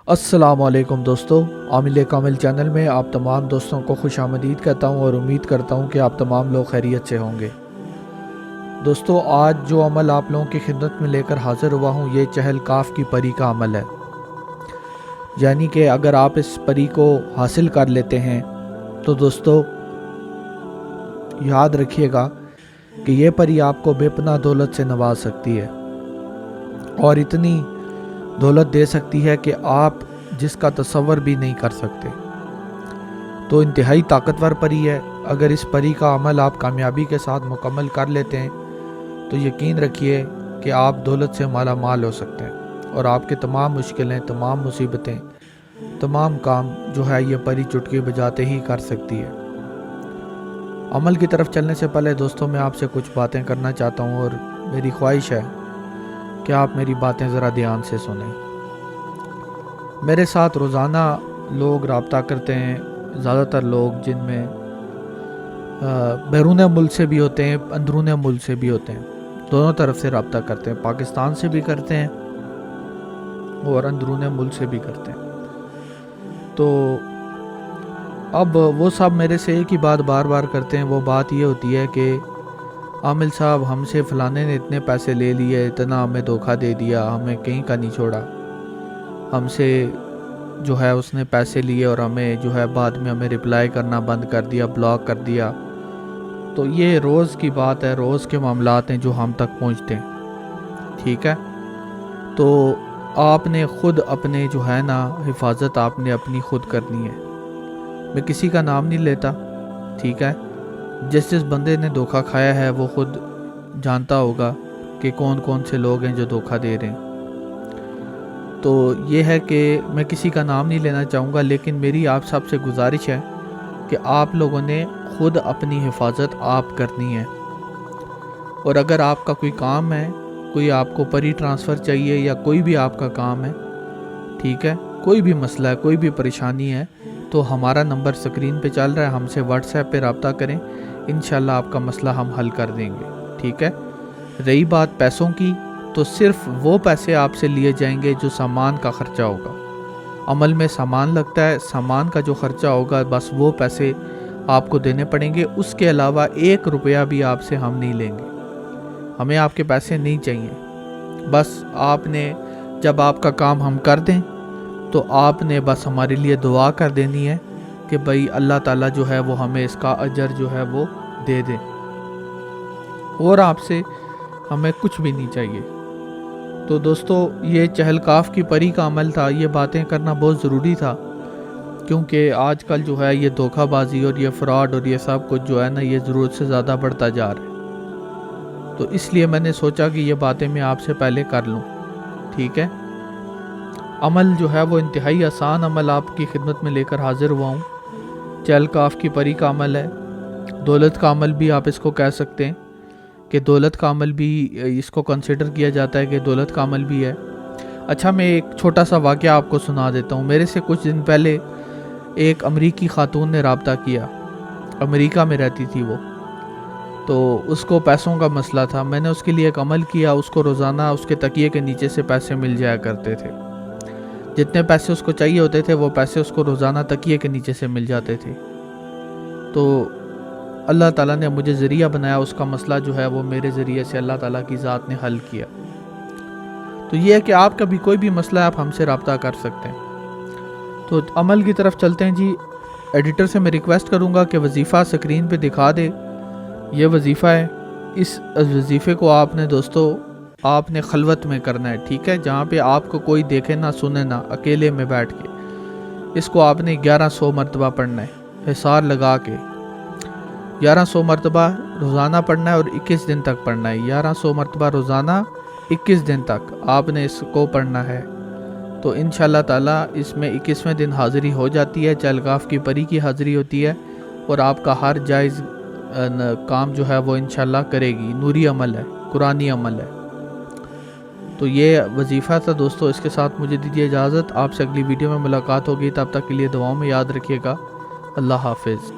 السلام علیکم دوستو، عامل کامل چینل میں آپ تمام دوستوں کو خوش آمدید کہتا ہوں اور امید کرتا ہوں کہ آپ تمام لوگ خیریت سے ہوں گے۔ دوستو، آج جو عمل آپ لوگوں کی خدمت میں لے کر حاضر ہوا ہوں یہ چہل کاف کی پری کا عمل ہے، یعنی کہ اگر آپ اس پری کو حاصل کر لیتے ہیں تو دوستو یاد رکھیے گا کہ یہ پری آپ کو بے پناہ دولت سے نواز سکتی ہے اور اتنی دولت دے سکتی ہے کہ آپ جس کا تصور بھی نہیں کر سکتے۔ تو انتہائی طاقتور پری ہے۔ اگر اس پری کا عمل آپ کامیابی کے ساتھ مکمل کر لیتے ہیں تو یقین رکھیے کہ آپ دولت سے مالا مال ہو سکتے ہیں اور آپ کے تمام مشکلیں، تمام مصیبتیں، تمام کام جو ہے یہ پری چٹکی بجاتے ہی کر سکتی ہے۔ عمل کی طرف چلنے سے پہلے دوستوں میں آپ سے کچھ باتیں کرنا چاہتا ہوں اور میری خواہش ہے کہ آپ میری باتیں ذرا دھیان سے سنیں۔ میرے ساتھ روزانہ لوگ رابطہ کرتے ہیں، زیادہ تر لوگ جن میں بیرون ملک سے بھی ہوتے ہیں، اندرون ملک سے بھی ہوتے ہیں، دونوں طرف سے رابطہ کرتے ہیں، پاکستان سے بھی کرتے ہیں اور اندرون ملک سے بھی کرتے ہیں۔ تو اب وہ سب میرے سے ایک ہی بات بار بار کرتے ہیں، وہ بات یہ ہوتی ہے کہ عامل صاحب ہم سے فلانے نے اتنے پیسے لے لیے، اتنا ہمیں دھوکہ دے دیا، ہمیں کہیں کا نہیں چھوڑا، ہم سے جو ہے اس نے پیسے لیے اور ہمیں جو ہے بعد میں ہمیں رپلائی کرنا بند کر دیا، بلاک کر دیا۔ تو یہ روز کی بات ہے، روز کے معاملات ہیں جو ہم تک پہنچتے ہیں، ٹھیک ہے؟ تو آپ نے خود اپنے جو ہے نا حفاظت آپ نے اپنی خود کرنی ہے۔ میں کسی کا نام نہیں لیتا، ٹھیک ہے؟ جس بندے نے دھوکہ کھایا ہے وہ خود جانتا ہوگا کہ کون کون سے لوگ ہیں جو دھوکہ دے رہے ہیں۔ تو یہ ہے کہ میں کسی کا نام نہیں لینا چاہوں گا، لیکن میری آپ سب سے گزارش ہے کہ آپ لوگوں نے خود اپنی حفاظت آپ کرنی ہے۔ اور اگر آپ کا کوئی کام ہے، کوئی آپ کو پری ٹرانسفر چاہیے یا کوئی بھی آپ کا کام ہے، ٹھیک ہے، کوئی بھی مسئلہ ہے، کوئی بھی پریشانی ہے، تو ہمارا نمبر سکرین پہ چل رہا ہے، ہم سے واٹس ایپ پہ رابطہ کریں، انشاءاللہ آپ کا مسئلہ ہم حل کر دیں گے، ٹھیک ہے؟ رہی بات پیسوں کی، تو صرف وہ پیسے آپ سے لیے جائیں گے جو سامان کا خرچہ ہوگا۔ عمل میں سامان لگتا ہے، سامان کا جو خرچہ ہوگا بس وہ پیسے آپ کو دینے پڑیں گے، اس کے علاوہ 1 روپیہ بھی آپ سے ہم نہیں لیں گے۔ ہمیں آپ کے پیسے نہیں چاہیے، بس آپ نے جب آپ کا کام ہم کر دیں تو آپ نے بس ہمارے لیے دعا کر دینی ہے کہ بھائی اللہ تعالیٰ جو ہے وہ ہمیں اس کا اجر جو ہے وہ دے دے، اور آپ سے ہمیں کچھ بھی نہیں چاہیے۔ تو دوستو یہ چہل کاف کی پری کا عمل تھا، یہ باتیں کرنا بہت ضروری تھا، کیونکہ آج کل جو ہے یہ دھوکہ بازی اور یہ فراڈ اور یہ سب کچھ جو ہے نا یہ ضرورت سے زیادہ بڑھتا جا رہا ہے۔ تو اس لیے میں نے سوچا کہ یہ باتیں میں آپ سے پہلے کر لوں، ٹھیک ہے؟ عمل جو ہے وہ انتہائی آسان عمل آپ کی خدمت میں لے کر حاضر ہوا ہوں۔ چہل کاف کی پری کا عمل ہے، دولت کا عمل بھی آپ اس کو کہہ سکتے ہیں کہ دولت کا عمل بھی اس کو کنسیڈر کیا جاتا ہے کہ دولت کا عمل بھی ہے۔ اچھا، میں ایک چھوٹا سا واقعہ آپ کو سنا دیتا ہوں۔ میرے سے کچھ دن پہلے ایک امریکی خاتون نے رابطہ کیا، امریکہ میں رہتی تھی وہ، تو اس کو پیسوں کا مسئلہ تھا۔ میں نے اس کے لیے ایک عمل کیا، اس کو روزانہ اس کے تکیے کے نیچے سے پیسے مل جایا کرتے تھے، جتنے پیسے اس کو چاہیے ہوتے تھے وہ پیسے اس کو روزانہ تکیے کے نیچے سے مل جاتے تھے۔ تو اللہ تعالیٰ نے مجھے ذریعہ بنایا، اس کا مسئلہ جو ہے وہ میرے ذریعے سے اللہ تعالیٰ کی ذات نے حل کیا۔ تو یہ ہے کہ آپ کا بھی کوئی بھی مسئلہ ہے آپ ہم سے رابطہ کر سکتے ہیں۔ تو عمل کی طرف چلتے ہیں جی۔ ایڈیٹر سے میں ریکویسٹ کروں گا کہ وظیفہ سکرین پہ دکھا دے، یہ وظیفہ ہے۔ اس وظیفے کو آپ نے دوستو آپ نے خلوت میں کرنا ہے، ٹھیک ہے؟ جہاں پہ آپ کو کوئی دیکھے نہ سنے نہ، اکیلے میں بیٹھ کے اس کو آپ نے 1100 مرتبہ پڑھنا ہے، حصار لگا کے 1100 مرتبہ روزانہ پڑھنا ہے اور 21 دن تک پڑھنا ہے۔ 1100 مرتبہ روزانہ 21 دن تک آپ نے اس کو پڑھنا ہے۔ تو انشاءاللہ تعالیٰ اس میں 21ویں دن حاضری ہو جاتی ہے، چہل کاف کی پری کی حاضری ہوتی ہے اور آپ کا ہر جائز کام جو ہے وہ انشاءاللہ کرے گی۔ نوری عمل ہے، قرآنی عمل ہے۔ تو یہ وظیفہ تھا دوستو، اس کے ساتھ مجھے دیجیے اجازت، آپ سے اگلی ویڈیو میں ملاقات ہوگی، تب تک کے لیے دعاؤں میں یاد رکھیے گا۔ اللہ حافظ۔